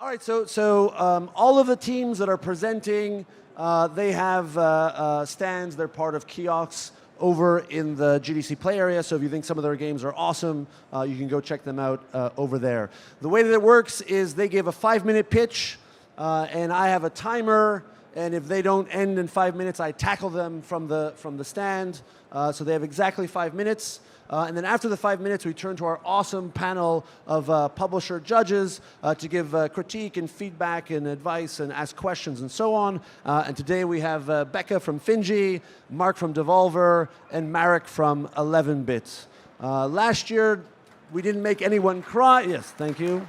All right, all of the teams that are presenting, they have stands. They're part of kiosks over in the GDC Play area. So if you think some of their games are awesome, you can go check them out over there. The way that it works is they give a 5-minute pitch, and I have a timer. And if they don't end in 5 minutes, I tackle them from the stand. So they have exactly 5 minutes. And then after the 5 minutes, we turn to our awesome panel of publisher judges to give critique and feedback and advice and ask questions and so on. And today we have Becca from Finji, Mark from Devolver, and Marek from 11-Bit. Last year, we didn't make anyone cry. Yes, thank you.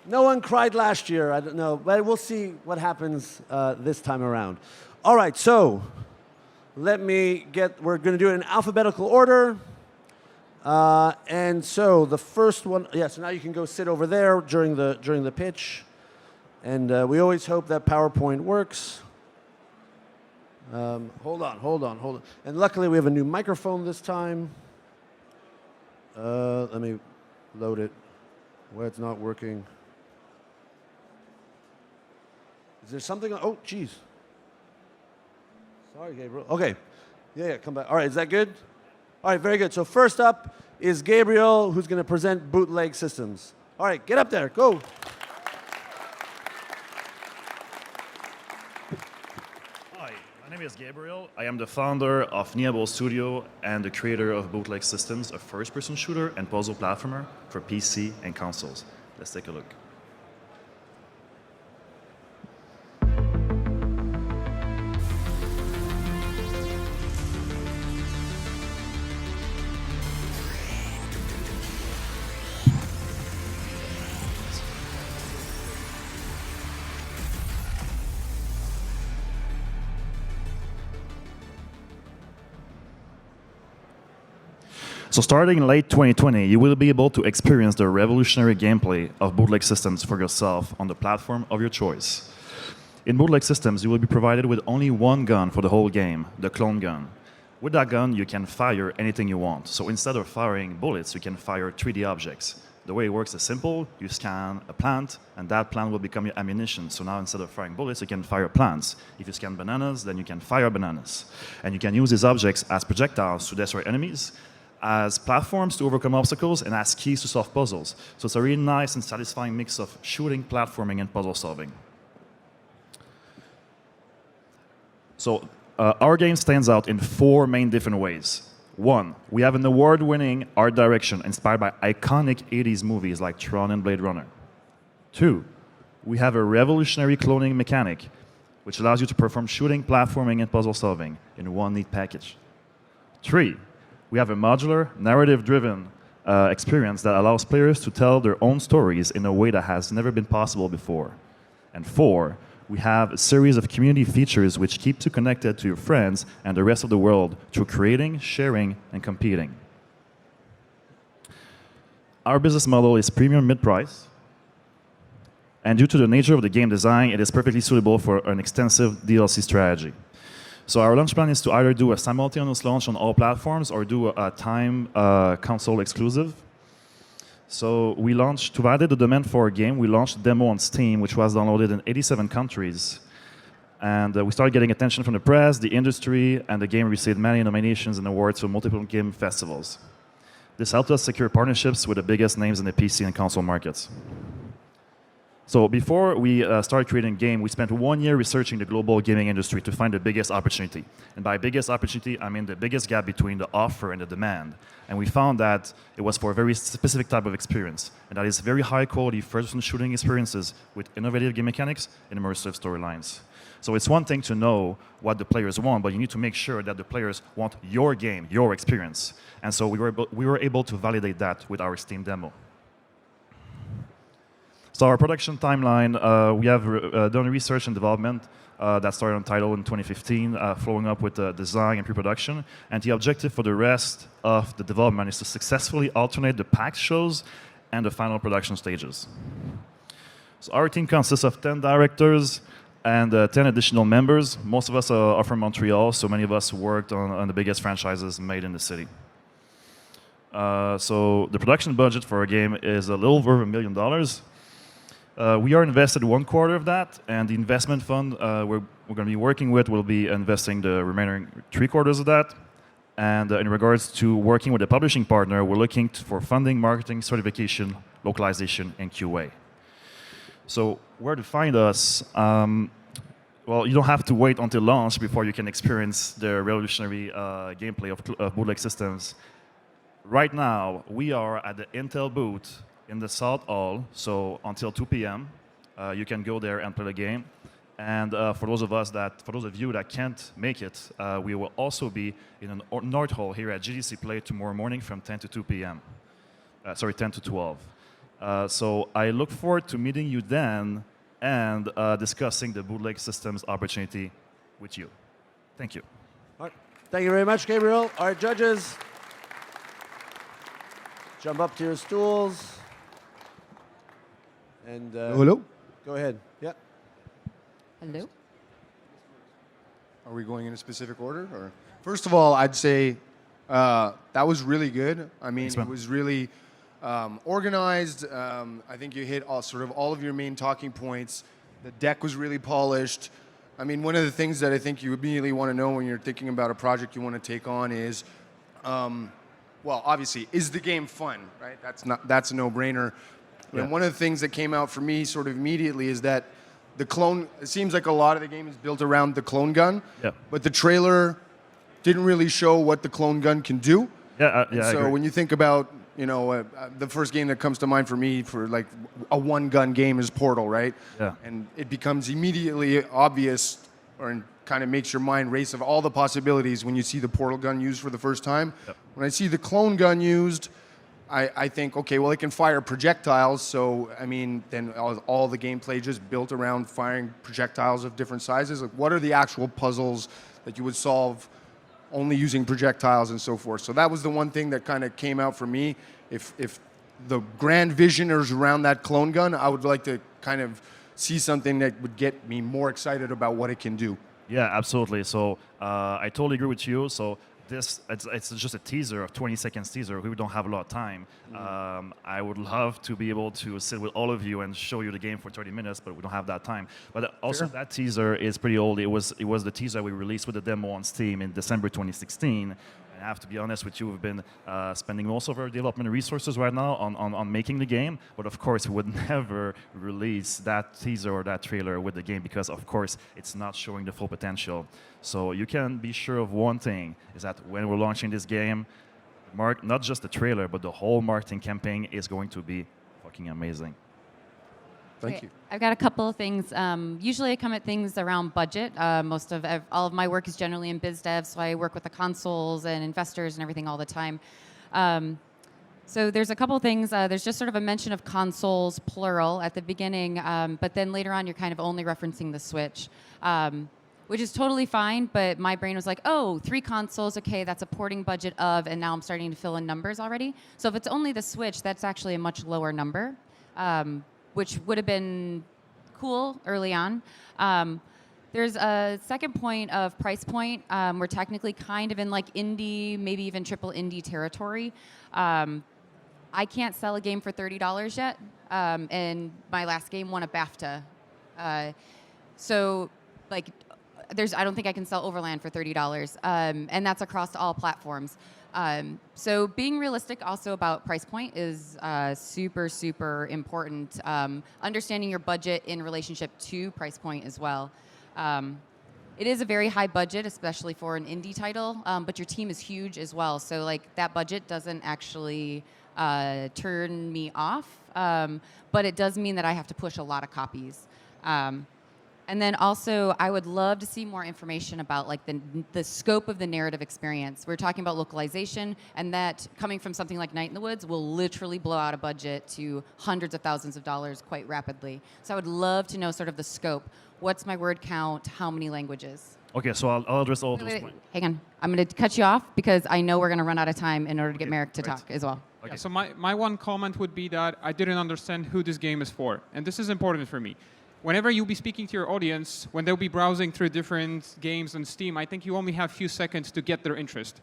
No one cried last year, I don't know, but we'll see what happens this time around. All right, so we're going to do it in alphabetical order. And so the first one, so now you can go sit over there during the pitch. And we always hope that PowerPoint works. Hold on. And luckily we have a new microphone this time. Let me load it where it's not working. Is there something? Oh, geez. Sorry, Gabriel. Okay. Yeah, come back. All right, is that good? All right, very good. So first up is Gabriel, who's going to present Bootleg Systems. All right, get up there. Go. Hi, my name is Gabriel. I am the founder of Niable Studio and the creator of Bootleg Systems, a first-person shooter and puzzle platformer for PC and consoles. Let's take a look. So starting in late 2020, you will be able to experience the revolutionary gameplay of Bootleg Systems for yourself on the platform of your choice. In Bootleg Systems, you will be provided with only one gun for the whole game, the clone gun. With that gun, you can fire anything you want. So instead of firing bullets, you can fire 3D objects. The way it works is simple. You scan a plant, and that plant will become your ammunition. So now instead of firing bullets, you can fire plants. If you scan bananas, then you can fire bananas. And you can use these objects as projectiles to destroy enemies, as platforms to overcome obstacles, and as keys to solve puzzles. So it's a really nice and satisfying mix of shooting, platforming, and puzzle solving. So our game stands out in 4 main different ways. 1, we have an award-winning art direction inspired by iconic 80s movies like Tron and Blade Runner. 2, we have a revolutionary cloning mechanic, which allows you to perform shooting, platforming, and puzzle solving in one neat package. 3, we have a modular, narrative-driven experience that allows players to tell their own stories in a way that has never been possible before. And 4, we have a series of community features which keep you connected to your friends and the rest of the world through creating, sharing, and competing. Our business model is premium mid-price, and due to the nature of the game design, it is perfectly suitable for an extensive DLC strategy. So our launch plan is to either do a simultaneous launch on all platforms or do a time console exclusive. So we launched, to validate the demand for our game, we launched a demo on Steam, which was downloaded in 87 countries. And we started getting attention from the press, the industry, and the game received many nominations and awards for multiple game festivals. This helped us secure partnerships with the biggest names in the PC and console markets. So before we started creating a game, we spent 1 year researching the global gaming industry to find the biggest opportunity. And by biggest opportunity, I mean the biggest gap between the offer and the demand. And we found that it was for a very specific type of experience. And that is very high quality first-person shooting experiences with innovative game mechanics and immersive storylines. So it's one thing to know what the players want, but you need to make sure that the players want your game, your experience. And so we were able to validate that with our Steam demo. So our production timeline, we have done research and development that started on title in 2015, following up with the design and pre-production. And the objective for the rest of the development is to successfully alternate the PAX shows and the final production stages. So our team consists of 10 directors and 10 additional members. Most of us are from Montreal, so many of us worked on the biggest franchises made in the city. So the production budget for a game is a little over $1 million. We are invested 1/4 of that, and the investment fund we're going to be working with will be investing the remaining 3/4 of that. And in regards to working with a publishing partner, we're looking for funding, marketing, certification, localization, and QA. So where to find us? Well, you don't have to wait until launch before you can experience the revolutionary gameplay of bootleg systems. Right now, we are at the Intel booth in the South Hall, so until 2 p.m. You can go there and play the game. And for those of you that can't make it, we will also be in the North Hall here at GDC Play tomorrow morning from 10 to 2 p.m. 10 to 12. So I look forward to meeting you then and discussing the bootleg systems opportunity with you. Thank you. All right. Thank you very much, Gabriel. All right, judges, jump up to your stools. And Hello? go ahead. Yeah. Hello. Are we going in a specific order? Or first of all, I'd say that was really good. I mean, Thanks, man. it was really organized. I think you hit all of your main talking points. The deck was really polished. I mean, one of the things that I think you immediately want to know when you're thinking about a project you want to take on is, well, obviously, is the game fun, right? That's a no-brainer. Yeah. And one of the things that came out for me sort of immediately is that the clone, it seems like a lot of the game is built around the clone gun, Yeah. but the trailer didn't really show what the clone gun can do. Yeah, I So agree. when you think about, the first game that comes to mind for me for like a one-gun game is Portal, right? Yeah. And it becomes immediately obvious, or kind of makes your mind race of all the possibilities when you see the Portal gun used for the first time. Yep. When I see the clone gun used, I think, okay, well, it can fire projectiles, so, I mean, then all the gameplay just built around firing projectiles of different sizes. Like, what are the actual puzzles that you would solve only using projectiles and so forth? So that was the one thing that kind of came out for me. If the grand vision is around that clone gun, I would like to kind of see something that would get me more excited about what it can do. Yeah, absolutely. So I totally agree with you. So it's just a teaser, a 20 seconds teaser. We don't have a lot of time. I would love to be able to sit with all of you and show you the game for 30 minutes, but we don't have that time. But also that teaser is pretty old. It was the teaser we released with the demo on Steam in December 2016. I have to be honest with you, we've been spending most of our development resources right now on making the game, but of course we would never release that teaser or that trailer with the game because of course it's not showing the full potential. So you can be sure of one thing, is that when we're launching this game, not just the trailer, but the whole marketing campaign is going to be fucking amazing. Thank you. I've got a couple of things. Usually I come at things around budget. All of my work is generally in biz dev, so I work with the consoles and investors and everything all the time. So there's a couple of things. There's just sort of a mention of consoles, plural, at the beginning, but then later on you're kind of only referencing the Switch, which is totally fine, but my brain was like, oh, 3 consoles, okay, that's a porting budget of, and now I'm starting to fill in numbers already. So if it's only the Switch, that's actually a much lower number. Which would have been cool early on. There's a second point of price point. We're technically kind of in like indie, maybe even triple indie territory. I can't sell a game for $30 yet, and my last game won a BAFTA. So, like, I don't think I can sell Overland for $30, and that's across all platforms. So being realistic also about price point is super, super important. Understanding your budget in relationship to price point as well. It is a very high budget, especially for an indie title, but your team is huge as well. So like that budget doesn't actually turn me off, but it does mean that I have to push a lot of copies. And then also, I would love to see more information about like the scope of the narrative experience. We're talking about localization, and that coming from something like Night in the Woods will literally blow out a budget to hundreds of thousands of dollars quite rapidly. So I would love to know sort of the scope. What's my word count? How many languages? Okay, so I'll address all those Wait, points. hang on. I'm going to cut you off because I know we're going to run out of time in order to get Merrick to talk as well. Okay. Yeah, so my one comment would be that I didn't understand who this game is for. And this is important for me. Whenever you'll be speaking to your audience, when they'll be browsing through different games on Steam, I think you only have a few seconds to get their interest.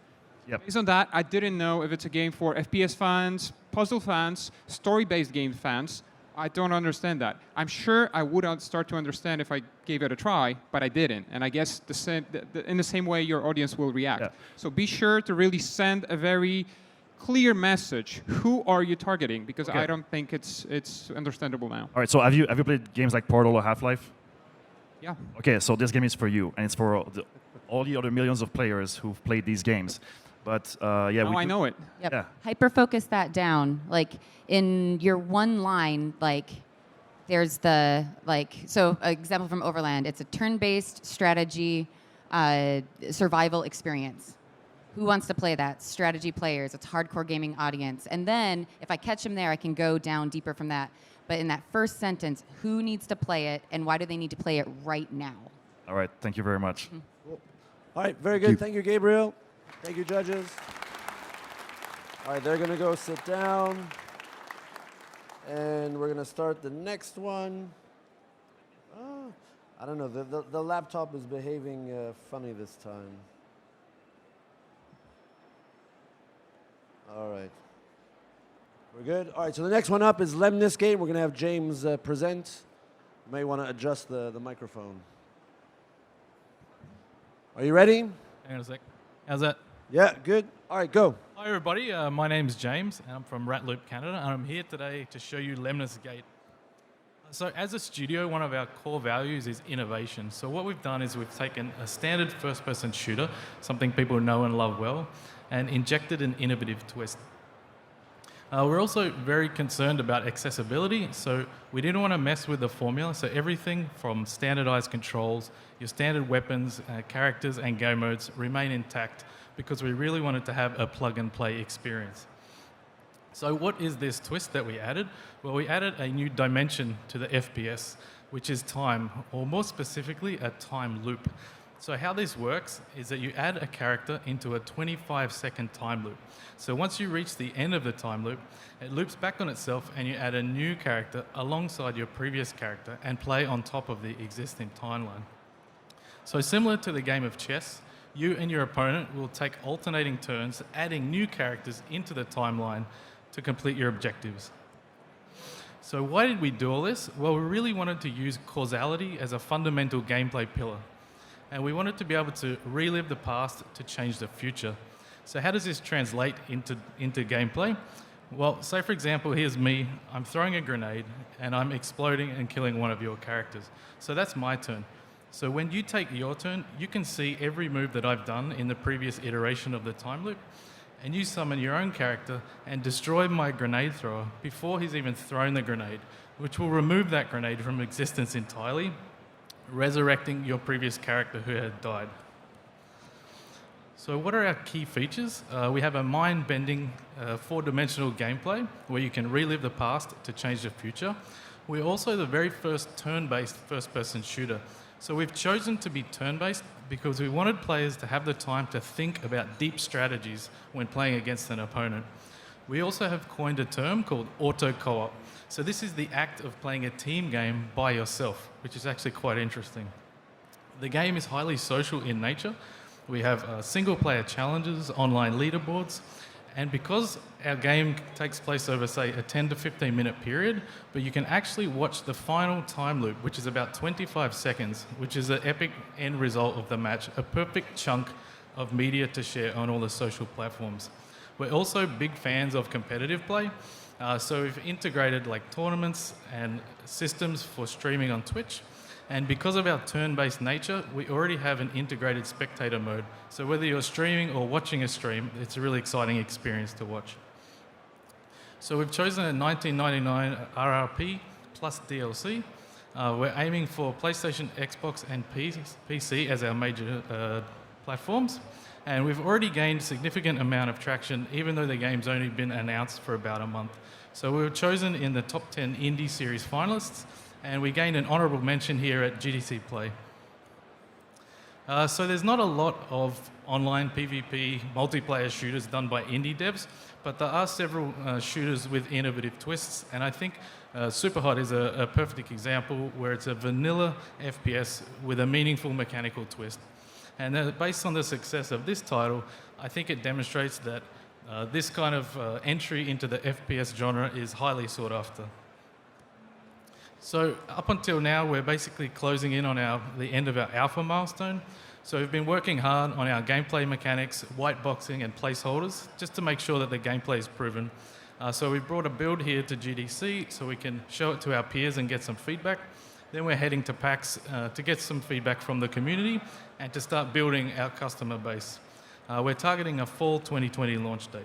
Yep. Based on that, I didn't know if it's a game for FPS fans, puzzle fans, story-based game fans. I don't understand that. I'm sure I would start to understand if I gave it a try, but I didn't. And I guess in the same way, your audience will react. Yeah. So be sure to really send a very clear message. Who are you targeting? Because Okay. I don't think it's understandable now. All right. So have you played games like Portal or Half-Life? Yeah. Okay. So this game is for you, and it's for all the other millions of players who've played these games. But yeah, Now I know it. Yep. Yeah. Hyper focus that down. Like in your one line, like there's the so example from Overland. It's a turn-based strategy survival experience. Who wants to play that? Strategy players. It's hardcore gaming audience. And then if I catch them there, I can go down deeper from that. But in that first sentence, who needs to play it, and why do they need to play it right now? All right. Thank you very much. All right, very good. Thank you, Gabriel. Thank you, judges. All right, they're going to go sit down. And we're going to start the next one. I don't know. The laptop is behaving funny this time. All right. We're good? All right, so the next one up is Lemnis Game. We're going to have James present. You may want to adjust the microphone. Are you ready? Hang on a sec. How's that? Yeah, good. All right, go. Hi everybody, my name's James and I'm from Ratloop, Canada, and I'm here today to show you Lemnis Gate. So as a studio, one of our core values is innovation. So what we've done is we've taken a standard first-person shooter, something people know and love well, and injected an innovative twist. We're also very concerned about accessibility, so we didn't want to mess with the formula, so everything from standardized controls, your standard weapons, characters and game modes remain intact because we really wanted to have a plug-and-play experience. So what is this twist that we added? Well, we added a new dimension to the FPS, which is time, or more specifically, a time loop. So how this works is that you add a character into a 25-second time loop. So once you reach the end of the time loop, it loops back on itself and you add a new character alongside your previous character and play on top of the existing timeline. So similar to the game of chess, you and your opponent will take alternating turns, adding new characters into the timeline to complete your objectives. So why did we do all this? Well, we really wanted to use causality as a fundamental gameplay pillar. And we wanted to be able to relive the past to change the future. So how does this translate into gameplay? Well, say for example, here's me, I'm throwing a grenade and I'm exploding and killing one of your characters. So that's my turn. So when you take your turn, you can see every move that I've done in the previous iteration of the time loop, and you summon your own character and destroy my grenade thrower before he's even thrown the grenade, which will remove that grenade from existence entirely, resurrecting your previous character who had died. So what are our key features? We have a mind-bending four-dimensional gameplay where you can relive the past to change the future. We're also the very first turn-based first-person shooter. So we've chosen to be turn-based because we wanted players to have the time to think about deep strategies when playing against an opponent. We also have coined a term called auto co-op. So this is the act of playing a team game by yourself, which is actually quite interesting. The game is highly social in nature. We have single-player challenges, online leaderboards, and because our game takes place over, say, a 10 to 15 minute period, but you can actually watch the final time loop, which is about 25 seconds, which is an epic end result of the match, a perfect chunk of media to share on all the social platforms. We're also big fans of competitive play, so we've integrated like tournaments and systems for streaming on Twitch. And because of our turn-based nature, we already have an integrated spectator mode. So whether you're streaming or watching a stream, it's a really exciting experience to watch. So we've chosen a $19.99 RRP plus DLC. We're aiming for PlayStation, Xbox, and PC as our major platforms. And we've already gained a significant amount of traction, even though the game's only been announced for about a month. So we were chosen in the top 10 Indie Series finalists, and we gained an honourable mention here at GDC Play. So there's not a lot of online PvP multiplayer shooters done by indie devs, but there are several shooters with innovative twists, and I think Superhot is a perfect example where it's a vanilla FPS with a meaningful mechanical twist. And based on the success of this title, I think it demonstrates that this kind of entry into the FPS genre is highly sought after. So up until now, we're basically closing in on the end of our alpha milestone. So we've been working hard on our gameplay mechanics, white boxing, and placeholders, just to make sure that the gameplay is proven. So we brought a build here to GDC so we can show it to our peers and get some feedback. Then we're heading to PAX to get some feedback from the community and to start building our customer base. We're targeting a fall 2020 launch date.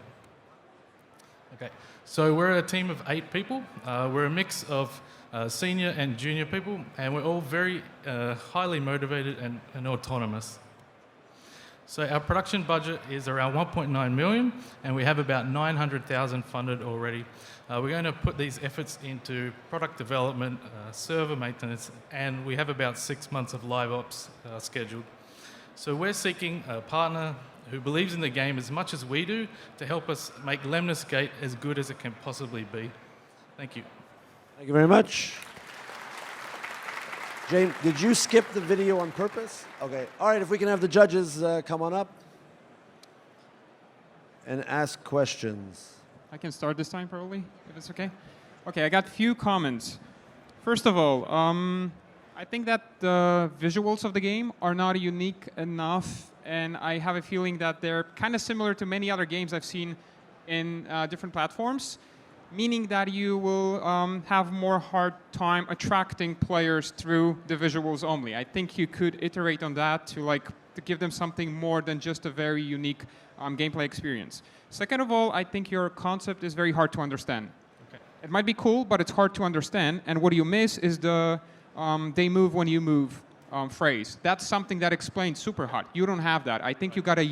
Okay, so we're a team of 8 people. We're a mix of senior and junior people, and we're all very highly motivated and autonomous. So our production budget is around 1.9 million, and we have about 900,000 funded already. We're going to put these efforts into product development, server maintenance, and we have about 6 months of live ops scheduled. So we're seeking a partner who believes in the game as much as we do to help us make Lemnis Gate as good as it can possibly be. Thank you. Thank you very much. James, did you skip the video on purpose? Okay. All right, if we can have the judges come on up and ask questions. I can start this time probably, if it's okay. Okay, I got a few comments. First of all, I think that the visuals of the game are not unique enough, and I have a feeling that they're kind of similar to many other games I've seen in different platforms, meaning that you will have more hard time attracting players through the visuals only. I think you could iterate on that to give them something more than just a very unique gameplay experience. Second of all, I think your concept is very hard to understand. Okay. It might be cool, but it's hard to understand, and what you miss is the they move when you move phrase. That's something that explains super hot. You don't have that. I think you gotta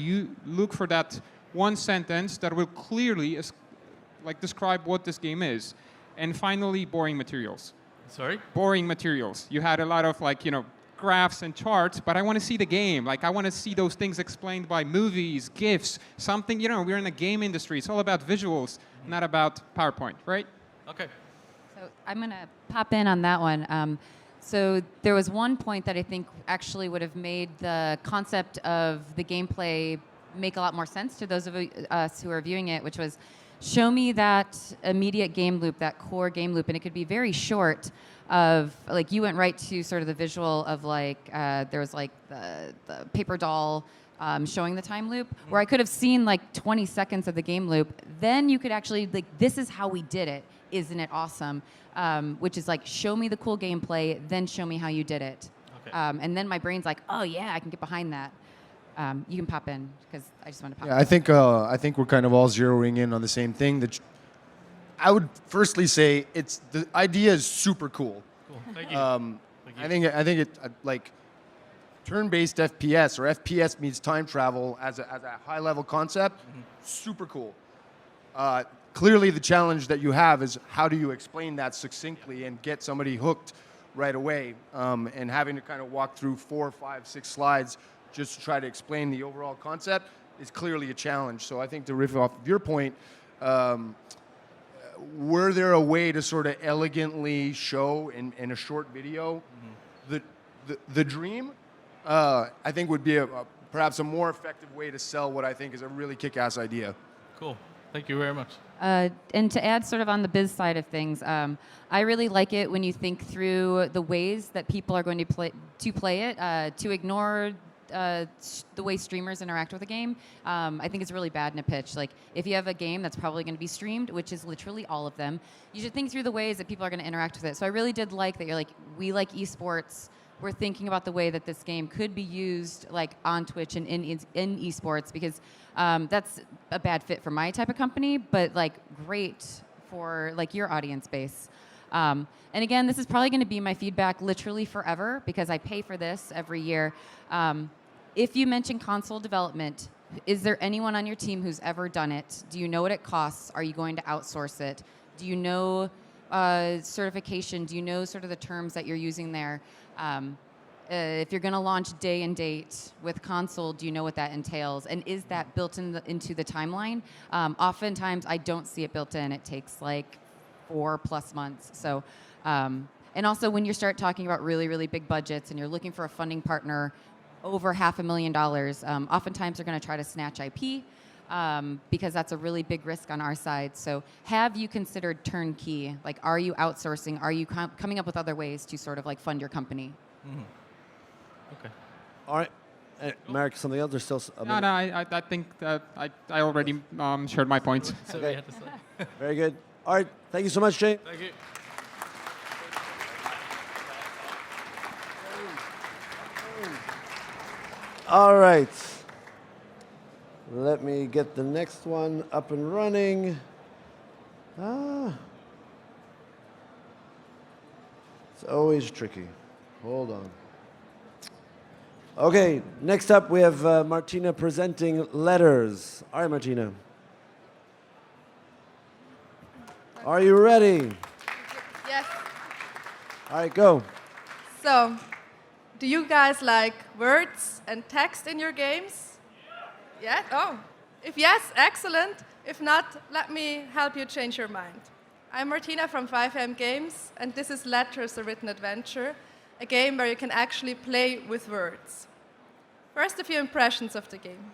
look for that one sentence that will clearly describe what this game is. And finally, boring materials. Sorry? Boring materials. You had a lot of graphs and charts, but I want to see the game. I want to see those things explained by movies, GIFs, something. We're in the game industry. It's all about visuals, not about PowerPoint, right? Okay. So I'm going to pop in on that one. So there was one point that I think actually would have made the concept of the gameplay make a lot more sense to those of us who are viewing it, which was show me that immediate game loop, that core game loop, and it could be very short of, you went right to sort of the visual of there was the paper doll showing the time loop, where I could have seen 20 seconds of the game loop. Then you could actually, this is how we did it. Isn't it awesome? Which is show me the cool gameplay, then show me how you did it. Okay. And then my brain's oh yeah, I can get behind that. You can pop in, because I just want to pop in. Yeah, I think we're kind of all zeroing in on the same thing. I would firstly say the idea is super cool. Cool. Thank you. Thank you. I think it turn-based FPS, or FPS means time travel as a high-level concept. Super cool. Clearly, the challenge that you have is how do you explain that succinctly and get somebody hooked right away, and having to kind of walk through 4, 5, 6 slides just to try to explain the overall concept is clearly a challenge. So I think to riff off of your point, were there a way to sort of elegantly show in a short video the dream? I think would be perhaps a more effective way to sell what I think is a really kick-ass idea. Cool. Thank you very much. And to add sort of on the biz side of things, I really like it when you think through the ways that people are going to play it, to ignore the way streamers interact with a game. I think it's really bad in a pitch. If you have a game that's probably going to be streamed, which is literally all of them, you should think through the ways that people are going to interact with it. So I really did like that you're we like esports. We're thinking about the way that this game could be used on Twitch and in esports, because that's a bad fit for my type of company, but great for your audience base. And again, this is probably going to be my feedback literally forever, because I pay for this every year. If you mention console development, is there anyone on your team who's ever done it? Do you know what it costs? Are you going to outsource it? Do you know certification? Do you know sort of the terms that you're using there? If you're going to launch day and date with console, do you know what that entails? And is that built into the timeline? Oftentimes, I don't see it built in. It takes 4+ months. So, and also when you start talking about really, really big budgets and you're looking for a funding partner, over $500,000. Oftentimes they're going to try to snatch IP because that's a really big risk on our side. So have you considered turnkey? Like, are you outsourcing? Are you coming up with other ways to sort of like fund your company? Okay. All right. Marek, something else? There's still a No, minute. I think that I already shared my points. So we had to say. Very good. All right. Thank you so much, Jane. Thank you. All right. Let me get the next one up and running. It's always tricky. Hold on. Okay, next up we have Martina presenting letters. All right, Martina. Are you ready? Yes. All right, go. So, do you guys like words and text in your games? Yeah? Oh, if yes, excellent. If not, let me help you change your mind. I'm Martina from 5M Games, and this is Letters, a written adventure, a game where you can actually play with words. First, a few impressions of the game.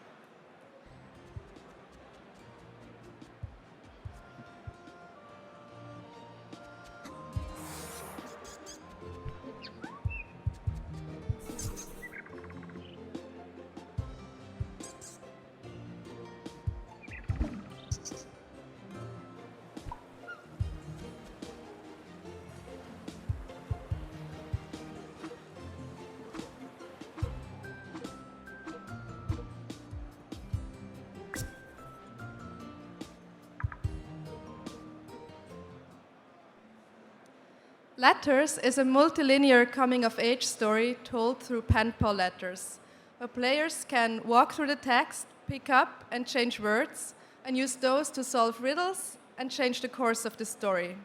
Letters is a multilinear coming-of-age story told through pen-pal letters, where players can walk through the text, pick up and change words, and use those to solve riddles and change the course of the story.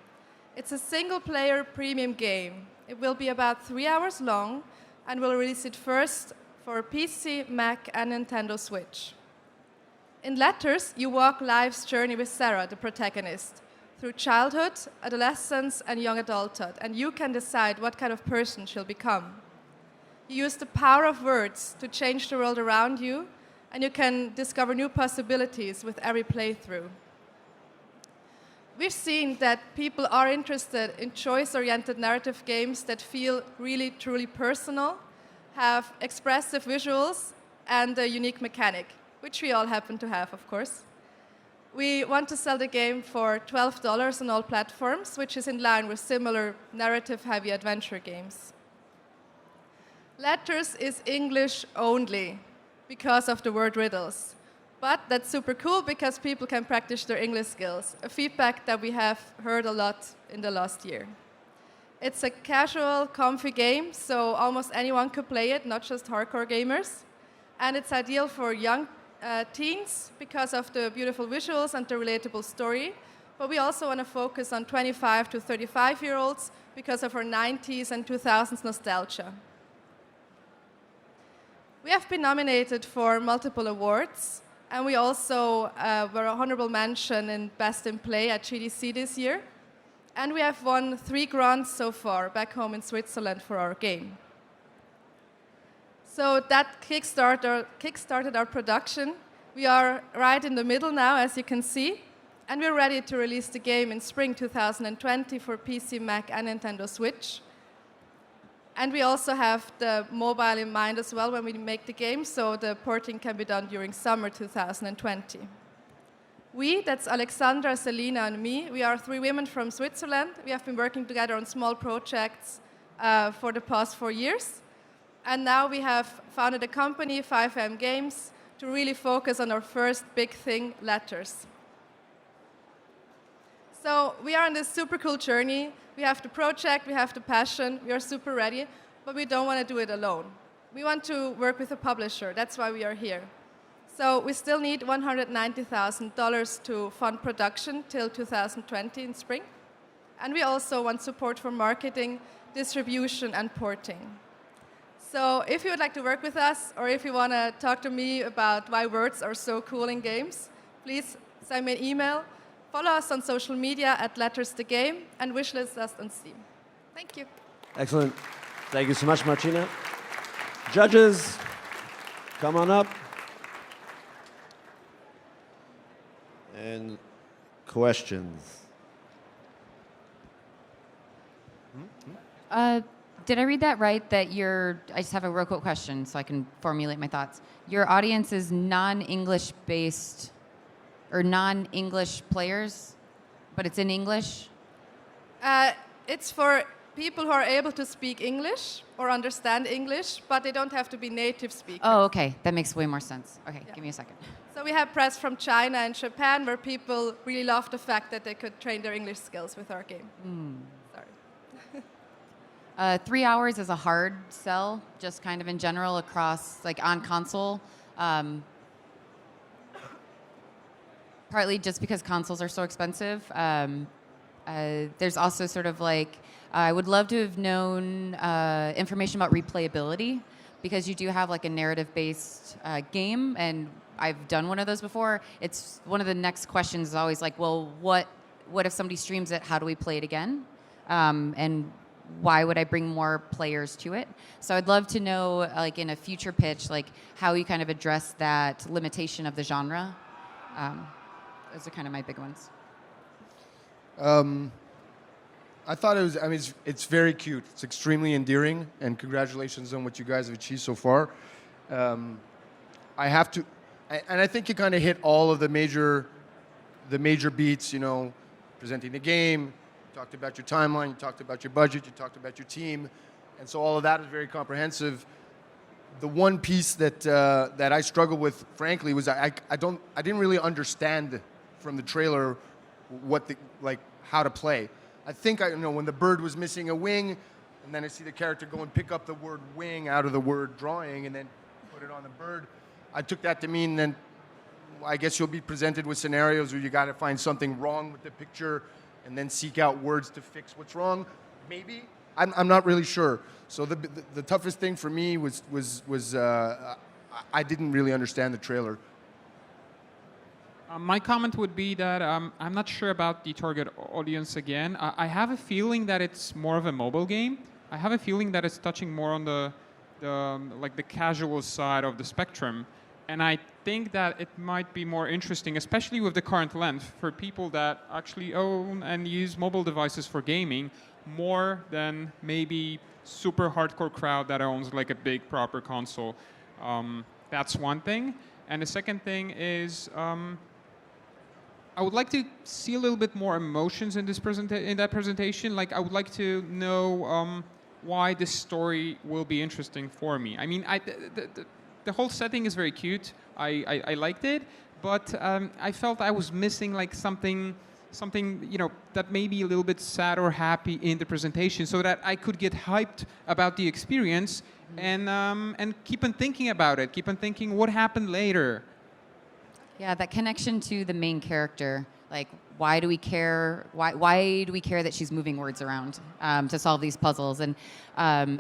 It's a single-player premium game. It will be about 3 hours long, and we'll release it first for PC, Mac, and Nintendo Switch. In Letters, you walk life's journey with Sarah, the protagonist, through childhood, adolescence, and young adulthood, and you can decide what kind of person she'll become. You use the power of words to change the world around you, and you can discover new possibilities with every playthrough. We've seen that people are interested in choice-oriented narrative games that feel really, truly personal, have expressive visuals, and a unique mechanic, which we all happen to have, of course. We want to sell the game for $12 on all platforms, which is in line with similar narrative-heavy adventure games. Letters is English only because of the word riddles. But that's super cool because people can practice their English skills, a feedback that we have heard a lot in the last year. It's a casual, comfy game, so almost anyone could play it, not just hardcore gamers. And it's ideal for young teens because of the beautiful visuals and the relatable story, but we also want to focus on 25 to 35-year-olds because of our 90s and 2000s nostalgia. We have been nominated for multiple awards, and we also were an honorable mention in Best in Play at GDC this year, and we have won 3 grants so far back home in Switzerland for our game. So that kickstarted our production. We are right in the middle now, as you can see, and we're ready to release the game in spring 2020 for PC, Mac, and Nintendo Switch. And we also have the mobile in mind as well when we make the game, so the porting can be done during summer 2020. We, that's Alexandra, Selina, and me, we are 3 women from Switzerland. We have been working together on small projects for the past 4 years. And now we have founded a company, 5M Games, to really focus on our first big thing, Letters. So we are on this super cool journey. We have the project, we have the passion, we are super ready, but we don't want to do it alone. We want to work with a publisher. That's why we are here. So we still need $190,000 to fund production till 2020 in spring. And we also want support for marketing, distribution, and porting. So if you would like to work with us, or if you want to talk to me about why words are so cool in games, please send me an email. Follow us on social media at Letters the Game, and wishlist us on Steam. Thank you. Excellent. Thank you so much, Martina. Judges, come on up. And questions. Did I read that right? That I just have a real quick question so I can formulate my thoughts. Your audience is non-English based or non-English players, but it's in English? It's for people who are able to speak English or understand English, but they don't have to be native speakers. Oh, okay. That makes way more sense. Okay, Yeah. give me a second. So we have press from China and Japan where people really love the fact that they could train their English skills with our game. Sorry. 3 hours is a hard sell, just kind of in general across, like on console. Partly just because consoles are so expensive. There's also sort of like, I would love to have known information about replayability because you do have like a narrative-based game, and I've done one of those before. It's one of the next questions is always like, well, what if somebody streams it? How do we play it again? And why would I bring more players to it? So I'd love to know, like in a future pitch, like how you kind of address that limitation of the genre. Those are kind of my big ones. I thought it was, I mean, it's very cute. It's extremely endearing, and congratulations on what you guys have achieved so far. I have to, and I think you kind of hit all of the major beats, you know, presenting the game, you talked about your timeline, you talked about your budget, you talked about your team, and so all of that is very comprehensive. The one piece that I struggled with, frankly, was I didn't really understand from the trailer how to play. I think when the bird was missing a wing, and then I see the character go and pick up the word wing out of the word drawing and then put it on the bird. I took that to mean then I guess you'll be presented with scenarios where you got to find something wrong with the picture and then seek out words to fix what's wrong. Maybe. I'm not really sure. So the toughest thing for me was I didn't really understand the trailer. My comment would be that I'm not sure about the target audience again. I have a feeling that it's more of a mobile game. I have a feeling that it's touching more on the casual side of the spectrum. And I think that it might be more interesting, especially with the current length, for people that actually own and use mobile devices for gaming more than maybe super hardcore crowd that owns like a big proper console. That's one thing. And the second thing is I would like to see a little bit more emotions in that presentation. Like I would like to know why this story will be interesting for me. I mean, the whole setting is very cute. I liked it, but I felt I was missing like something that may be a little bit sad or happy in the presentation, so that I could get hyped about the experience and keep on thinking about it. Keep on thinking what happened later. Yeah, that connection to the main character. Like, why do we care? Why do we care that she's moving words around to solve these puzzles? And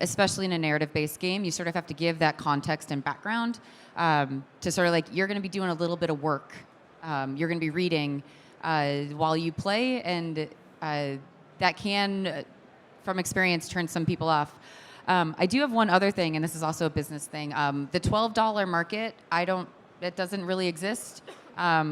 especially in a narrative-based game, you sort of have to give that context and background to sort of like, you're going to be doing a little bit of work. You're going to be reading while you play, and that can, from experience, turn some people off. I do have one other thing, and this is also a business thing. The $12 market, it doesn't really exist.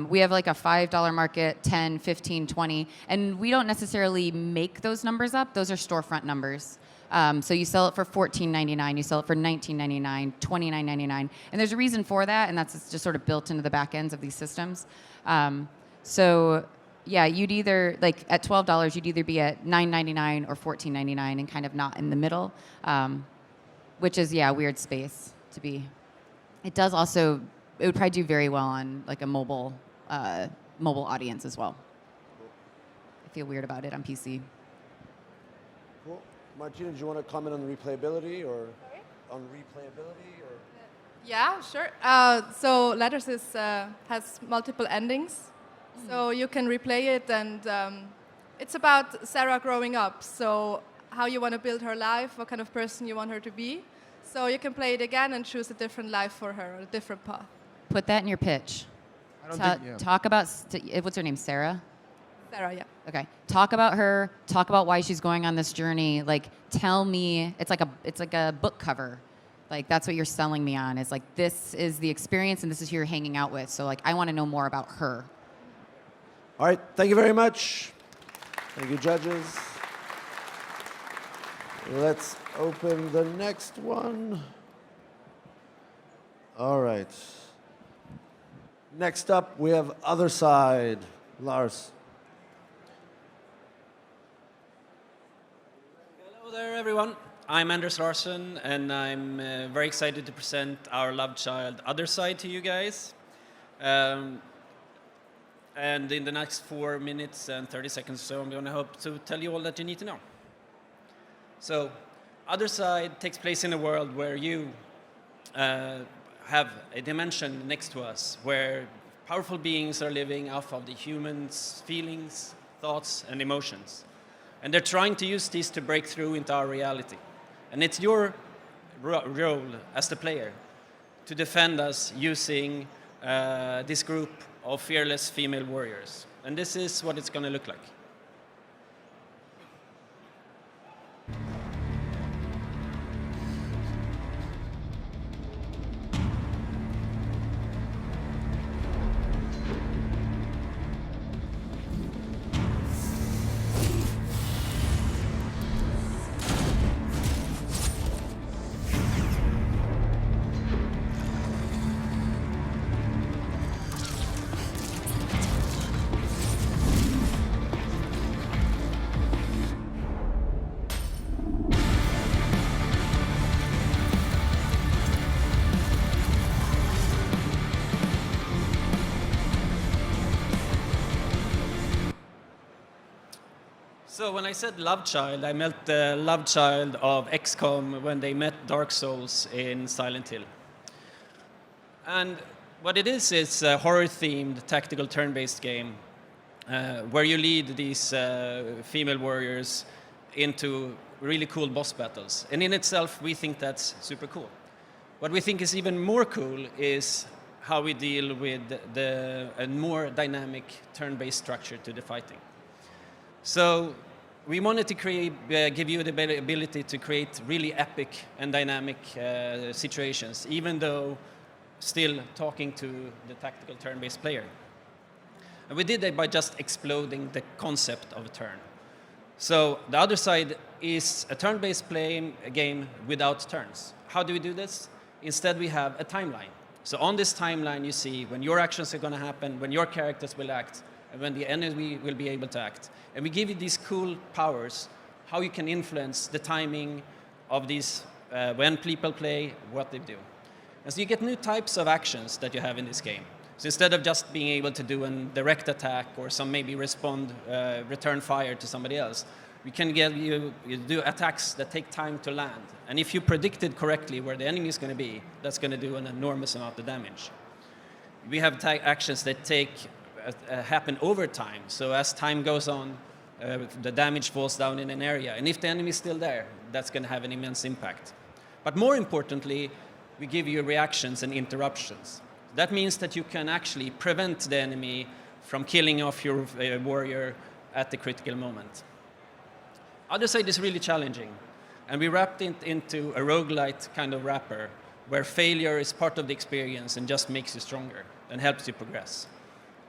We have like a $5 market, 10, 15, 20, and we don't necessarily make those numbers up. Those are storefront numbers. So you sell it for $14.99, you sell it for $19.99, $29.99, and there's a reason for that, and that's just sort of built into the back ends of these systems. So yeah, you'd either, like at $12, you'd either be at $9.99 or $14.99 and kind of not in the middle, which is, yeah, a weird space to be. It does also, it would probably do very well on like a mobile audience as well. I feel weird about it on PC. Cool. Martina, do you want to comment on the replayability or on replayability or? Yeah, sure. So Letters has multiple endings. So you can replay it, and it's about Sarah growing up. So how you want to build her life, what kind of person you want her to be. So you can play it again and choose a different life for her, or a different path. Put that in your pitch. Talk about, what's her name, Sarah? Sarah, yeah. Okay. Talk about her. Talk about why she's going on this journey. Like, tell me. It's like a book cover. Like that's what you're selling me on. Is like this is the experience and this is who you're hanging out with. So like I want to know more about her. All right, thank you very much. Thank you, judges. Let's open the next one. All right. Next up, we have Other Side. Lars. Hello there, everyone. I'm Anders Larsson, and I'm very excited to present our love child, Other Side, to you guys. And in the next 4 minutes and 30 seconds or so, I'm going to hope to tell you all that you need to know. So, Other Side takes place in a world where you have a dimension next to us, where powerful beings are living off of the humans' feelings, thoughts, and emotions. And they're trying to use these to break through into our reality. And it's your role as the player to defend us using this group of fearless female warriors. And this is what it's going to look like. So when I said love child, I meant the love child of XCOM when they met Dark Souls in Silent Hill. And what it is a horror-themed tactical turn-based game where you lead these female warriors into really cool boss battles. And in itself, we think that's super cool. What we think is even more cool is how we deal with a more dynamic turn-based structure to the fighting. So we wanted to give you the ability to create really epic and dynamic situations, even though still talking to the tactical turn-based player. And we did that by just exploding the concept of a turn. So the Other Side is a turn-based game without turns. How do we do this? Instead, we have a timeline. So on this timeline, you see when your actions are going to happen, when your characters will act, and when the enemy will be able to act. And we give you these cool powers, how you can influence the timing of these, when people play, what they do. And so you get new types of actions that you have in this game. So instead of just being able to do a direct attack or some maybe return fire to somebody else, we can get you do attacks that take time to land. And if you predicted correctly where the enemy is going to be, that's going to do an enormous amount of damage. We have actions that happen over time. So as time goes on, the damage falls down in an area. And if the enemy is still there, that's going to have an immense impact. But more importantly, we give you reactions and interruptions. That means that you can actually prevent the enemy from killing off your warrior at the critical moment. Other Side is really challenging. And we wrapped it into a roguelite kind of wrapper, where failure is part of the experience and just makes you stronger and helps you progress.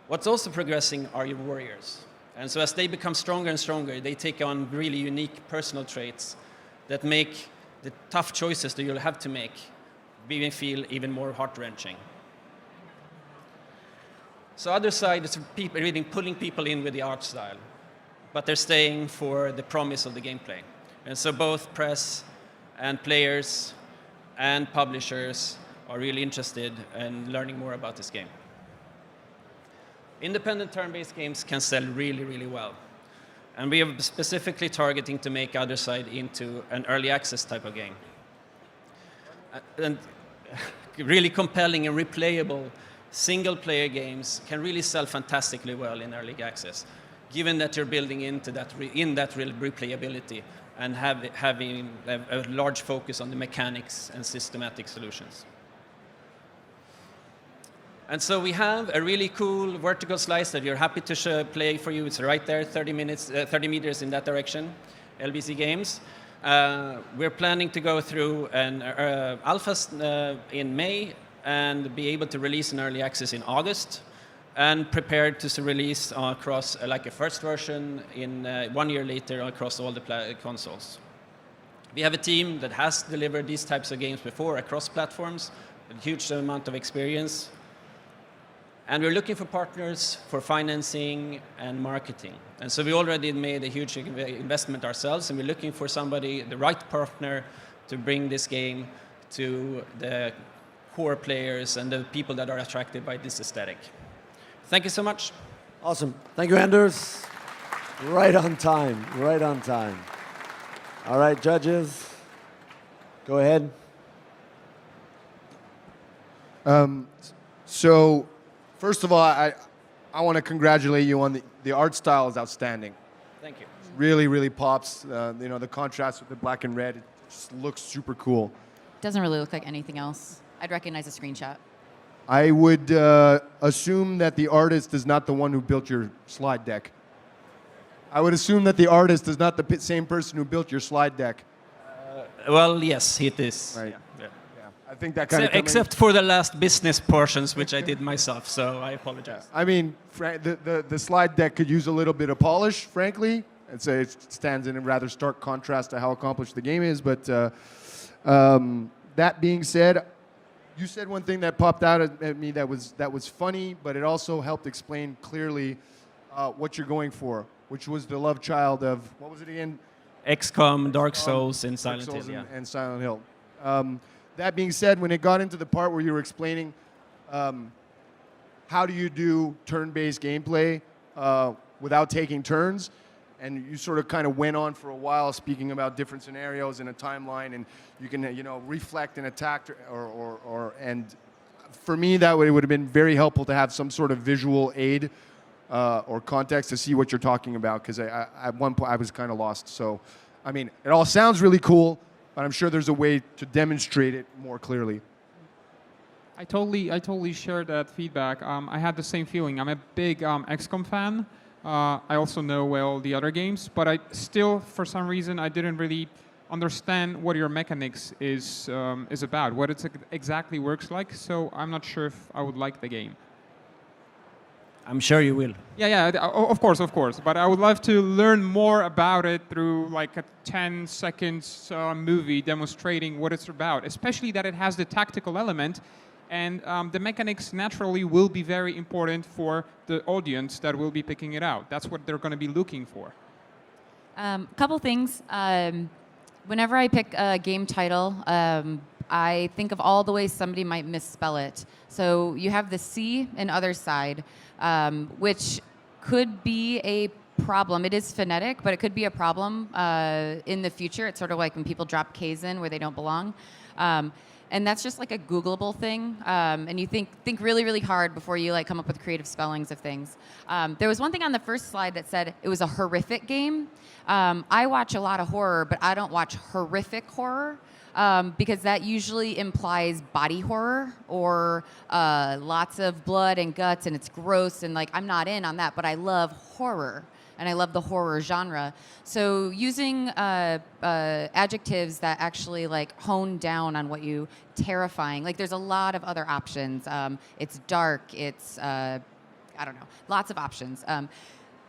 What's also progressing are your warriors. And so as they become stronger and stronger, they take on really unique personal traits that make the tough choices that you'll have to make feel even more heart-wrenching. So Other Side is really pulling people in with the art style, but they're staying for the promise of the gameplay. And so both press and players and publishers are really interested in learning more about this game. Independent turn-based games can sell really, really well. And we are specifically targeting to make Other Side into an early access type of game. And really compelling and replayable single-player games can really sell fantastically well in early access, given that you're building into that real replayability and having a large focus on the mechanics and systematic solutions. And so we have a really cool vertical slice that you're happy to play for you. It's right there, 30 meters in that direction, LBC Games. We're planning to go through an alpha in May and be able to release an early access in August, and prepared to release across like a first version in 1 year later across all the consoles. We have a team that has delivered these types of games before across platforms, a huge amount of experience. And we're looking for partners for financing and marketing. And so we already made a huge investment ourselves, and we're looking for somebody, the right partner, to bring this game to the core players and the people that are attracted by this aesthetic. Thank you so much. Awesome. Thank you, Anders. Right on time. Right on time. All right, judges, go ahead. So, first of all, I want to congratulate you on the art style is outstanding. Thank you. Really, really pops. You know, the contrast with the black and red, it just looks super cool. Doesn't really look like anything else. I'd recognize a screenshot. I would assume that the artist is not the one who built your slide deck. I would assume that the artist is not the same person who built your slide deck. Well, yes, it is. Right. Yeah. I think that kind of except for the last business portions, which I did myself, so I apologize. I mean, the slide deck could use a little bit of polish, frankly. I'd say it stands in a rather stark contrast to how accomplished the game is. But that being said, you said one thing that popped out at me that was funny, but it also helped explain clearly what you're going for, which was the love child of, what was it again? XCOM, Dark Souls, and Silent Hill. Yeah. And Silent Hill. That being said, when it got into the part where you were explaining how do you do turn-based gameplay without taking turns, and you sort of kind of went on for a while speaking about different scenarios in a timeline, and you can reflect and attack, and for me it would have been very helpful to have some sort of visual aid or context to see what you're talking about, because at one point I was kind of lost. So, I mean, it all sounds really cool, but I'm sure there's a way to demonstrate it more clearly. I totally share that feedback. I had the same feeling. I'm a big XCOM fan. I also know well the other games, but I still, for some reason, I didn't really understand what your mechanics is about, what it exactly works like. So I'm not sure if I would like the game. I'm sure you will. Yeah, of course. But I would love to learn more about it through like a 10 seconds movie demonstrating what it's about, especially that it has the tactical element. And the mechanics naturally will be very important for the audience that will be picking it out. That's what they're going to be looking for. Couple things. Whenever I pick a game title, I think of all the ways somebody might misspell it. So you have the C and other side, which could be a problem. It is phonetic, but it could be a problem in the future. It's sort of like when people drop K's in where they don't belong. And that's just like a Googleable thing. And you think really, really hard before you like come up with creative spellings of things. There was one thing on the first slide that said it was a horrific game. I watch a lot of horror, but I don't watch horrific horror. Because that usually implies body horror or lots of blood and guts and it's gross and like I'm not in on that, but I love horror and I love the horror genre. So using adjectives that actually like hone down on what you terrifying, like there's a lot of other options. It's dark, it's, I don't know, lots of options.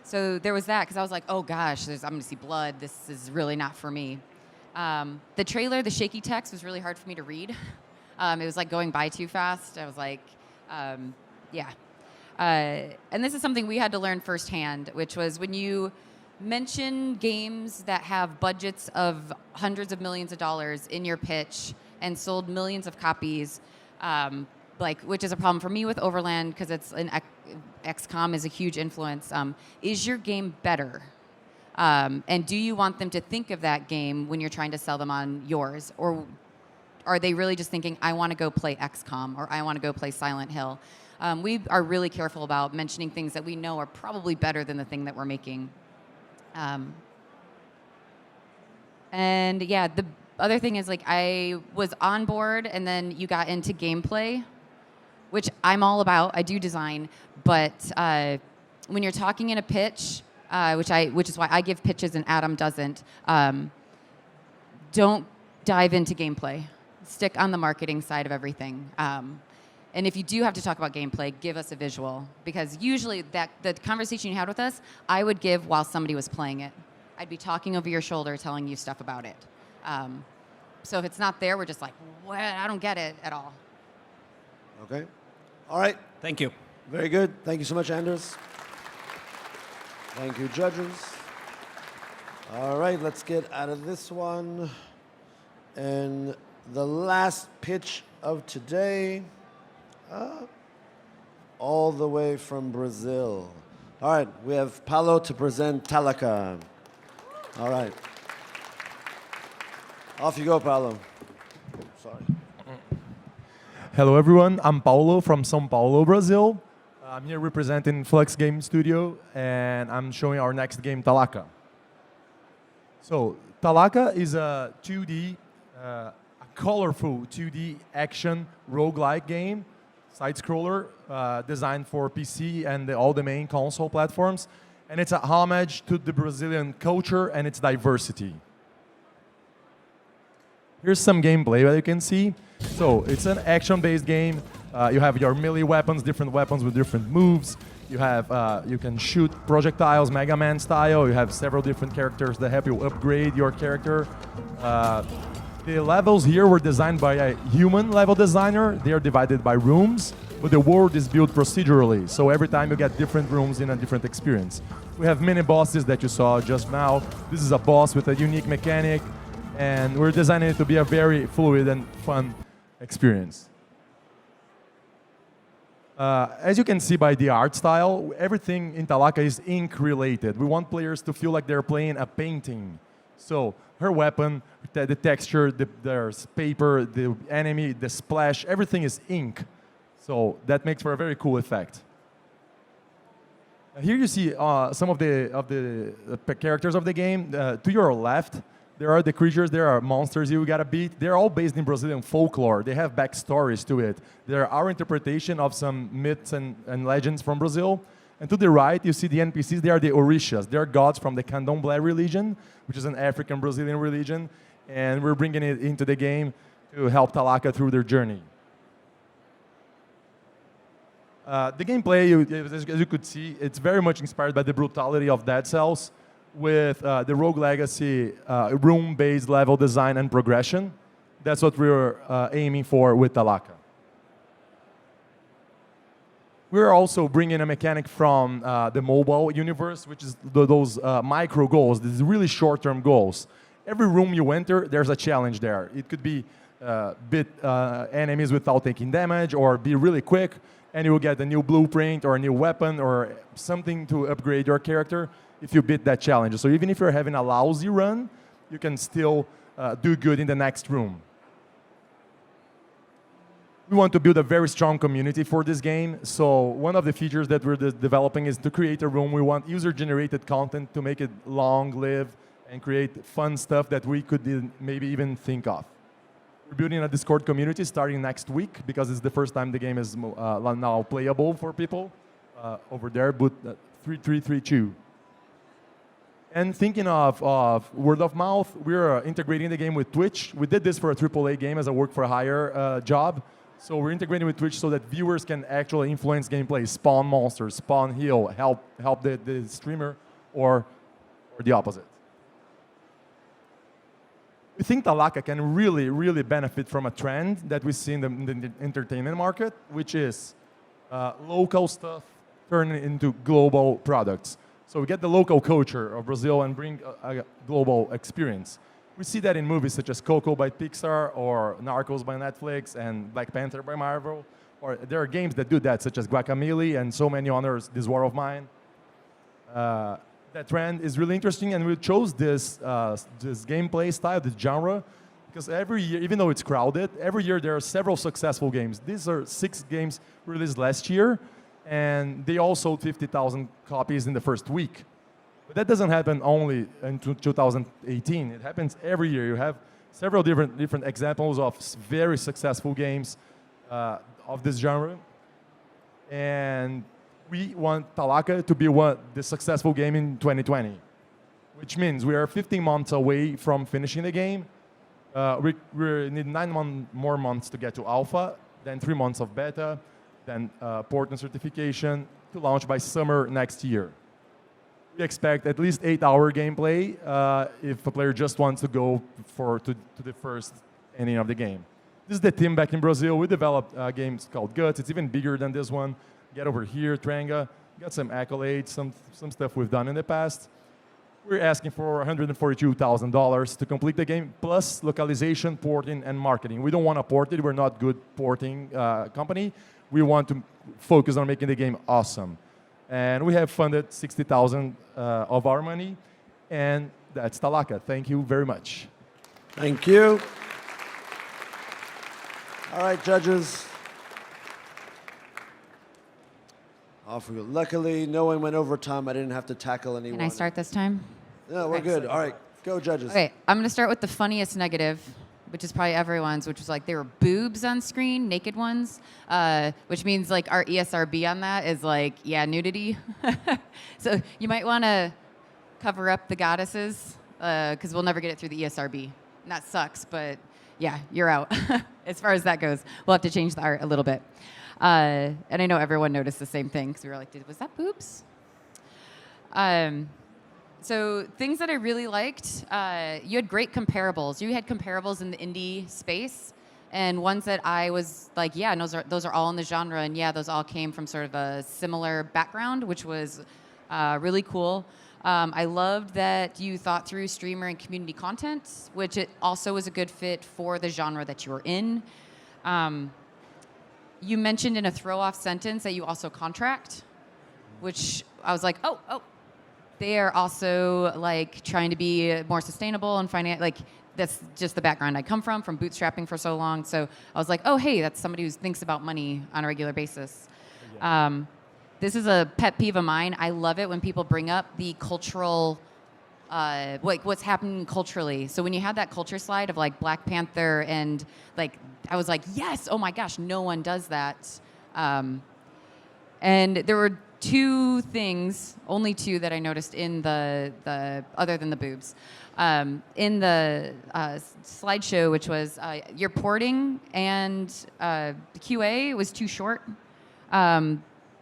So there was that because I was like, oh gosh, I'm gonna see blood. This is really not for me. The trailer, the shaky text was really hard for me to read. It was like going by too fast. I was like, yeah. And this is something we had to learn firsthand, which was when you mention games that have budgets of hundreds of millions of dollars in your pitch and sold millions of copies, which is a problem for me with Overland because it's XCOM is a huge influence. Is your game better? And do you want them to think of that game when you're trying to sell them on yours? Or are they really just thinking, I want to go play XCOM or I want to go play Silent Hill? We are really careful about mentioning things that we know are probably better than the thing that we're making. And yeah, the other thing is like I was on board and then you got into gameplay, which I'm all about. I do design, but when you're talking in a pitch, which is why I give pitches and Adam doesn't. don't dive into gameplay. Stick on the marketing side of everything. And if you do have to talk about gameplay, give us a visual. Because usually the conversation you had with us, I would give while somebody was playing it. I'd be talking over your shoulder, telling you stuff about it. So if it's not there, we're just like, what? I don't get it at all. Okay. All right. Thank you. Very good. Thank you so much, Anders. Thank you, judges. All right, let's get out of this one. And the last pitch of today, all the way from Brazil. All right, we have Paulo to present Talaka. All right. Off you go, Paulo. Sorry. Hello, everyone. I'm Paulo from São Paulo, Brazil. I'm here representing Flux Game Studio, and I'm showing our next game, Talaka. So, Talaka is a 2D, a colorful 2D action roguelike game, side-scroller, designed for PC and all the main console platforms. And it's a homage to the Brazilian culture and its diversity. Here's some gameplay that you can see. So it's an action-based game. You have your melee weapons, different weapons with different moves. You have you can shoot projectiles, Mega Man style. You have several different characters that help you upgrade your character. The levels here were designed by a human level designer. They are divided by rooms, but the world is built procedurally. So every time you get different rooms in a different experience. We have mini bosses that you saw just now. This is a boss with a unique mechanic. And we're designing it to be a very fluid and fun experience. As you can see by the art style, everything in Talaka is ink related. We want players to feel like they're playing a painting. So her weapon, the texture, there's paper, the enemy, the splash, everything is ink. So that makes for a very cool effect. Here you see some of the characters of the game. To your left, there are the creatures, there are monsters you gotta beat. They're all based in Brazilian folklore. They have backstories to it. They're our interpretation of some myths and legends from Brazil. And to the right, you see the NPCs. They are the Orishas. They're gods from the Candomblé religion, which is an African Brazilian religion. And we're bringing it into the game to help Talaka through their journey. The gameplay, as you could see, it's very much inspired by the brutality of Dead Cells, with the Rogue Legacy room-based level design and progression. That's what we're aiming for with Talaka. We're also bringing a mechanic from the mobile universe, which is those micro goals, these really short-term goals. Every room you enter, there's a challenge there. It could be beat enemies without taking damage, or be really quick, and you will get a new blueprint or a new weapon or something to upgrade your character if you beat that challenge. So even if you're having a lousy run, you can still do good in the next room. We want to build a very strong community for this game. So one of the features that we're developing is to create a room. We want user-generated content to make it long-lived and create fun stuff that we could maybe even think of. We're building a Discord community starting next week because it's the first time the game is now playable for people. Over there, boot 3332. And thinking of word of mouth, we're integrating the game with Twitch. We did this for a AAA game as a work-for-hire job. So we're integrating with Twitch so that viewers can actually influence gameplay, spawn monsters, spawn heal, help the streamer, or the opposite. We think Talaka can really, really benefit from a trend that we see in the entertainment market, which is local stuff turning into global products. So we get the local culture of Brazil and bring a global experience. We see that in movies such as Coco by Pixar, or Narcos by Netflix, and Black Panther by Marvel. Or there are games that do that, such as Guacamelee and so many others, This War of Mine. That trend is really interesting, and we chose this gameplay style, this genre, because every year, even though it's crowded, every year there are several successful games. These are 6 games released last year, and they all sold 50,000 copies in the first week. But that doesn't happen only in 2018. It happens every year. You have several different examples of very successful games of this genre. And we want Talaka to be the successful game in 2020, which means we are 15 months away from finishing the game. We need 9 more months to get to alpha, then 3 months of beta, then port and certification to launch by summer next year. We expect at least 8-hour gameplay if a player just wants to go to the first inning of the game. This is the team back in Brazil. We developed games called Guts. It's even bigger than this one. Get over here, Tranga. Got some accolades, some stuff we've done in the past. We're asking for $142,000 to complete the game, plus localization, porting, and marketing. We don't want to port it. We're not good porting company. We want to focus on making the game awesome. And we have funded $60,000 of our money, and that's Talaka. Thank you very much. Thank you. All right, judges. Off we go. Luckily, no one went over time. I didn't have to tackle anyone. Can I start this time? No, we're good. All right, go, judges. Okay, I'm going to start with the funniest negative, which is probably everyone's, which was like there were boobs on screen, naked ones, which means like our ESRB on that is like, yeah, nudity. So you might want to cover up the goddesses because we'll never get it through the ESRB. And that sucks, but yeah, you're out as far as that goes. We'll have to change the art a little bit. And I know everyone noticed the same thing because we were like, was that boobs? So things that I really liked, you had great comparables. You had comparables in the indie space, and ones that I was like, yeah, those are all in the genre, and yeah, those all came from sort of a similar background, which was really cool. I loved that you thought through streamer and community content, which it also was a good fit for the genre that you were in. You mentioned in a throw-off sentence that you also contract, which I was like, oh. They are also like trying to be more sustainable and like that's just the background I come from bootstrapping for so long. So I was like, oh, hey, that's somebody who thinks about money on a regular basis. This is a pet peeve of mine. I love it when people bring up the cultural, like what's happening culturally. So when you had that culture slide of like Black Panther and like, I was like, yes, oh my gosh, no one does that. And there were only two that I noticed in the other than the boobs, in the slideshow, which was your porting and the QA was too short.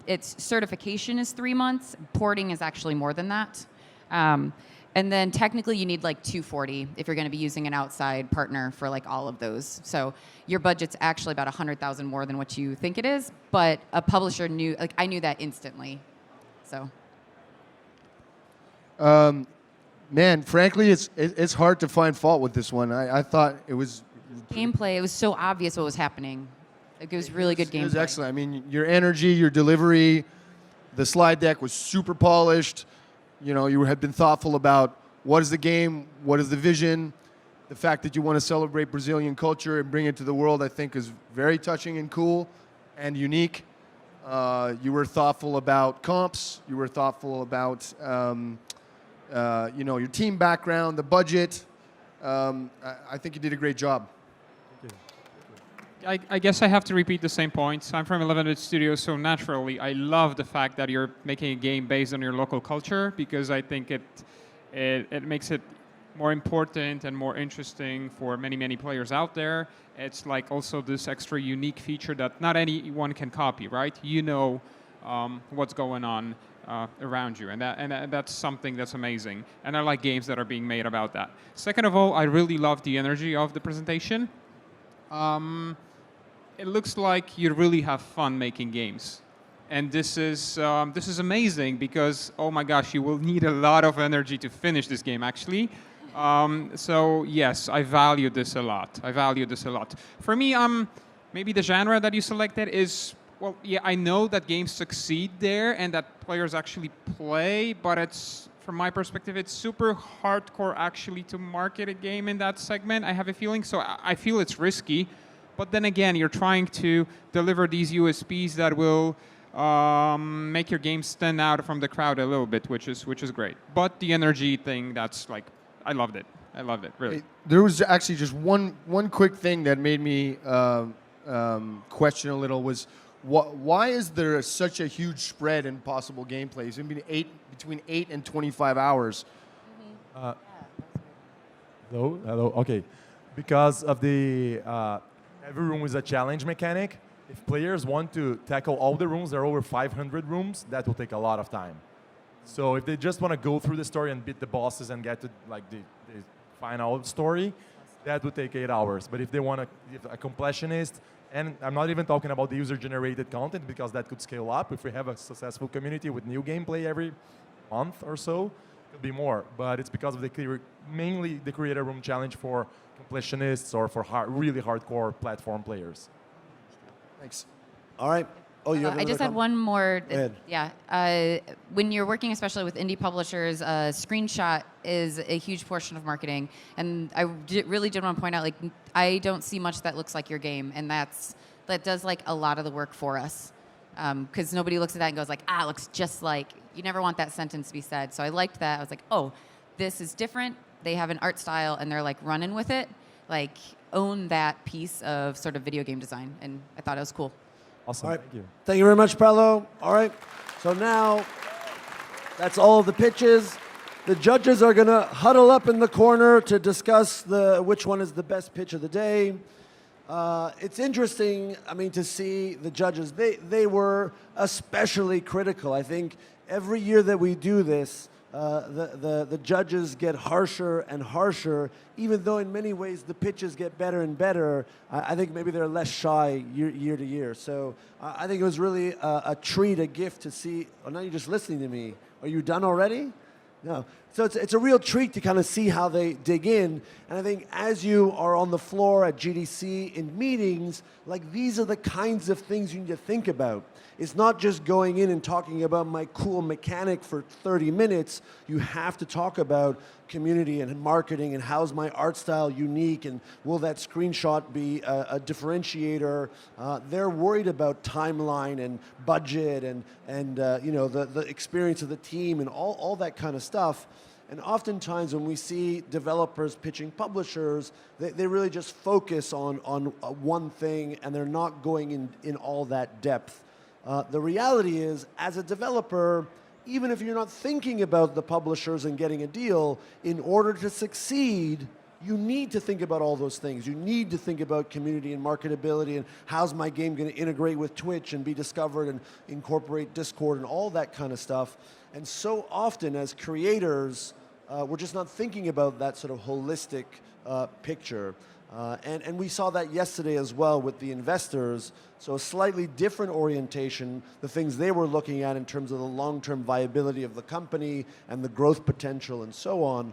Its certification is 3 months. Porting is actually more than that. And then technically you need like 240 if you're going to be using an outside partner for like all of those. So your budget's actually about 100,000 more than what you think it is. But a publisher knew, like I knew that instantly. So. Man, frankly, it's hard to find fault with this one. I thought it was gameplay. It was so obvious what was happening. Like, it was really good gameplay. It was excellent. I mean, your energy, your delivery, the slide deck was super polished. You know, you had been thoughtful about what is the game, what is the vision. The fact that you want to celebrate Brazilian culture and bring it to the world, I think, is very touching and cool and unique. You were thoughtful about comps. You were thoughtful about, you know, your team background, the budget. I think you did a great job. I guess I have to repeat the same points. I'm from 11-bit Studios, so naturally I love the fact that you're making a game based on your local culture because I think it makes it more important and more interesting for many, many players out there. It's like also this extra unique feature that not anyone can copy, right? You know what's going on around you, and that's something that's amazing. And I like games that are being made about that. Second of all, I really love the energy of the presentation. It looks like you really have fun making games. And this is amazing because, oh my gosh, you will need a lot of energy to finish this game, actually. So yes, I value this a lot. For me, maybe the genre that you selected is, well, yeah, I know that games succeed there and that players actually play, but it's, from my perspective, it's super hardcore actually to market a game in that segment, I have a feeling. So I feel it's risky. But then again, you're trying to deliver these USPs that will make your game stand out from the crowd a little bit, which is great. But the energy thing, that's like, I loved it, really. There was actually just one quick thing that made me question a little was, why is there such a huge spread in possible gameplays? Between 8 and 25 hours. Hello? Okay. because of the every room is a challenge mechanic. If players want to tackle all the rooms, there are over 500 rooms, that will take a lot of time. So if they just want to go through the story and beat the bosses and get to like the final story, that would take 8 hours. But if they want to, if a completionist, and I'm not even talking about the user-generated content because that could scale up. If we have a successful community with new gameplay every month or so, it could be more. But it's because of mainly the Creator Room Challenge for completionists or for really hardcore platform players. Thanks. All right. Oh, you have I just another had one more. Go ahead. Yeah. When you're working, especially with indie publishers, screenshot is a huge portion of marketing. And I really did want to point out, like, I don't see much that looks like your game, and that does like a lot of the work for us. Because nobody looks at that and goes like, it looks just like. You never want that sentence to be said. So I liked that. I was like, oh, this is different. They have an art style, and they're like running with it. Like, own that piece of sort of video game design, and I thought it was cool. Awesome, All right. thank you. Thank you very much, Paolo. All right, so now that's all of the pitches. The judges are gonna huddle up in the corner to discuss which one is the best pitch of the day. It's interesting, I mean, to see the judges. They were especially critical. I think every year that we do this, the judges get harsher and harsher, even though in many ways the pitches get better and better. I think maybe they're less shy year to year. So I think it was really a treat, a gift to see. Oh, now you're just listening to me. Are you done already? No. So it's a real treat to kind of see how they dig in. And I think as you are on the floor at GDC in meetings, like these are the kinds of things you need to think about. It's not just going in and talking about my cool mechanic for 30 minutes. You have to talk about community and marketing and how's my art style unique and will that screenshot be a differentiator. They're worried about timeline and budget and you know, the experience of the team and all that kind of stuff. And oftentimes when we see developers pitching publishers, they really just focus on one thing and they're not going in all that depth. The reality is, as a developer, even if you're not thinking about the publishers and getting a deal, in order to succeed, you need to think about all those things. You need to think about community and marketability and how's my game going to integrate with Twitch and be discovered and incorporate Discord and all that kind of stuff. And so often as creators, we're just not thinking about that sort of holistic picture. And we saw that yesterday as well with the investors. So a slightly different orientation, the things they were looking at in terms of the long-term viability of the company and the growth potential and so on.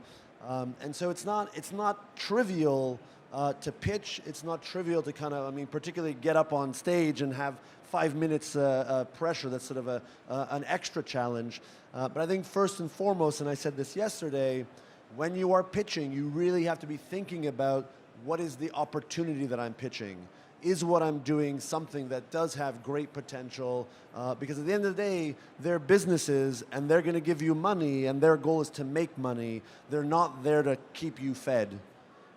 And so it's not trivial to pitch. It's not trivial to kind of, I mean, particularly get up on stage and have 5 minutes pressure. That's sort of an extra challenge. But I think first and foremost, and I said this yesterday, when you are pitching, you really have to be thinking about what is the opportunity that I'm pitching? Is what I'm doing something that does have great potential? Because at the end of the day, they're businesses and they're going to give you money and their goal is to make money. They're not there to keep you fed.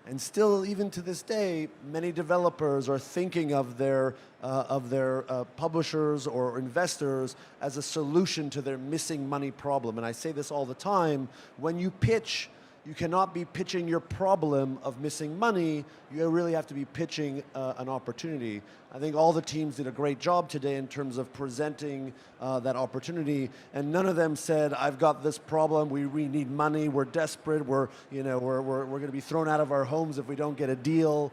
And still, even to this day, many developers are thinking of their publishers or investors as a solution to their missing money problem. And I say this all the time, when you pitch, you cannot be pitching your problem of missing money. You really have to be pitching an opportunity. I think all the teams did a great job today in terms of presenting that opportunity, and none of them said, "I've got this problem. We need money. We're desperate. We're going to be thrown out of our homes if we don't get a deal."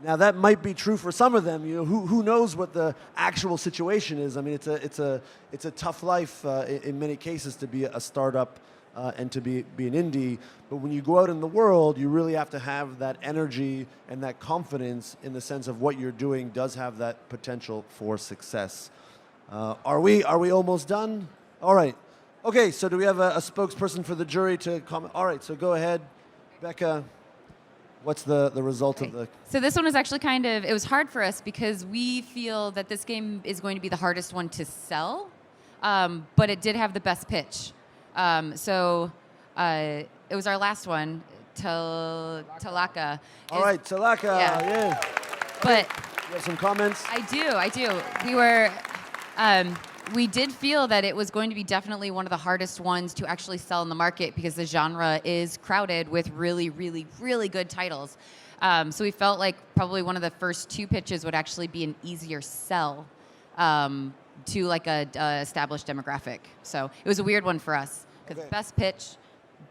Now that might be true for some of them. You know, who knows what the actual situation is? I mean, it's a tough life in many cases to be a startup. And to be an indie, but when you go out in the world, you really have to have that energy and that confidence in the sense of what you're doing does have that potential for success. Are we almost done? All right. Okay, so do we have a spokesperson for the jury to comment? All right, so go ahead, Becca. What's the result of the... So this one was actually it was hard for us because we feel that this game is going to be the hardest one to sell, but it did have the best pitch. It was our last one, Talaka. All right, Talaka, yeah. But you have some comments? I do. We did feel that it was going to be definitely one of the hardest ones to actually sell in the market because the genre is crowded with really, really, really good titles. So we felt like probably one of the first 2 pitches would actually be an easier sell to like a established demographic. So it was a weird one for us because best pitch,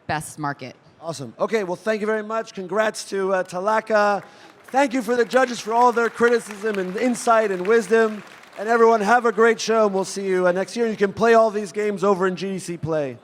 best market. Awesome. Okay, well, thank you very much. Congrats to Talaka. Thank you for the judges for all their criticism and insight and wisdom. And everyone, have a great show, and we'll see you next year. You can play all these games over in GDC Play.